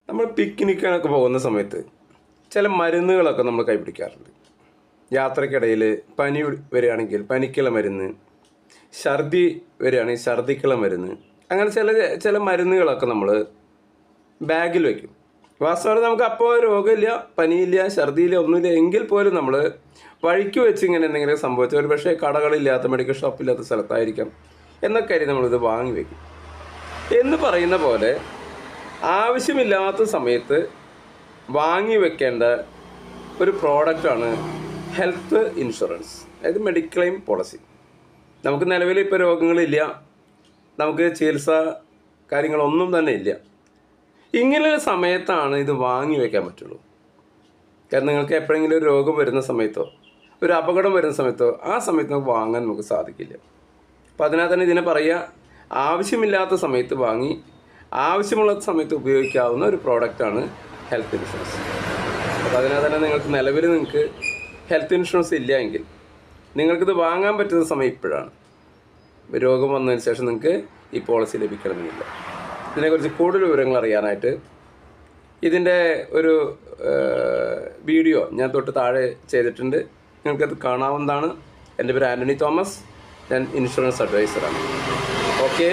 നമ്മൾ പിക്നിക്കിനൊക്കെ പോകുന്ന സമയത്ത് ചില മരുന്നുകളൊക്കെ നമ്മൾ കൈപിടിക്കാറുണ്ട്. യാത്രക്കിടയിൽ പനി വരികയാണെങ്കിൽ പനിക്കുള്ള മരുന്ന്, ഛർദി വരികയാണെങ്കിൽ ഛർദിക്കുള്ള മരുന്ന്, അങ്ങനെ ചില മരുന്നുകളൊക്കെ നമ്മൾ ബാഗിൽ വയ്ക്കും. വാസ്തവത്തിൽ നമുക്ക് അപ്പോൾ രോഗമില്ല, പനിയില്ല, ഛർദിയില്ല, ഒന്നുമില്ല എങ്കിൽ പോലും നമ്മൾ വഴിക്ക് വെച്ച് ഇങ്ങനെ എന്തെങ്കിലും സംഭവിച്ച ഒരു പക്ഷേ കടകളില്ലാത്ത മെഡിക്കൽ ഷോപ്പില്ലാത്ത സ്ഥലത്തായിരിക്കാം എന്നൊക്കെ ആയിരിക്കും നമ്മളിത് വാങ്ങി വയ്ക്കും. എന്ന് പറയുന്ന പോലെ ആവശ്യമില്ലാത്ത സമയത്ത് വാങ്ങി വെക്കേണ്ട ഒരു പ്രോഡക്റ്റാണ് ഹെൽത്ത് ഇൻഷുറൻസ്, അതായത് മെഡിക്ലെയിം ക്ലെയിം പോളിസി. നമുക്ക് നിലവിൽ ഇപ്പോൾ രോഗങ്ങളില്ല, നമുക്ക് ചികിത്സ കാര്യങ്ങളൊന്നും തന്നെ ഇല്ല. ഇങ്ങനെയുള്ള സമയത്താണ് ഇത് വാങ്ങി വയ്ക്കാൻ പറ്റുള്ളൂ. കാരണം നിങ്ങൾക്ക് എപ്പോഴെങ്കിലും ഒരു രോഗം വരുന്ന സമയത്തോ ഒരു അപകടം വരുന്ന സമയത്തോ ആ സമയത്ത് നമുക്ക് വാങ്ങാൻ നമുക്ക് സാധിക്കില്ല. അപ്പോൾ അതിനാൽ തന്നെ ഇതിനെ പറയുക, ആവശ്യമില്ലാത്ത സമയത്ത് വാങ്ങി ആവശ്യമുള്ള സമയത്ത് ഉപയോഗിക്കാവുന്ന ഒരു പ്രോഡക്റ്റാണ് ഹെൽത്ത് ഇൻഷുറൻസ്. അപ്പോൾ അതിനാൽ തന്നെ നിങ്ങൾക്ക് ഹെൽത്ത് ഇൻഷുറൻസ് ഇല്ല എങ്കിൽ നിങ്ങൾക്കിത് വാങ്ങാൻ പറ്റുന്ന സമയം ഇപ്പോഴാണ്. രോഗം വന്നതിന് ശേഷം നിങ്ങൾക്ക് ഈ പോളിസി ലഭിക്കണമെന്നില്ല. ഇതിനെക്കുറിച്ച് കൂടുതൽ വിവരങ്ങൾ അറിയാനായിട്ട് ഇതിൻ്റെ ഒരു വീഡിയോ ഞാൻ തൊട്ട് താഴെ ചെയ്തിട്ടുണ്ട്, നിങ്ങൾക്കത് കാണാവുന്നതാണ്. എൻ്റെ പേര് ആൻ്റണി തോമസ്, ഞാൻ ഇൻഷുറൻസ് അഡ്വൈസറാണ്. ഓക്കെ.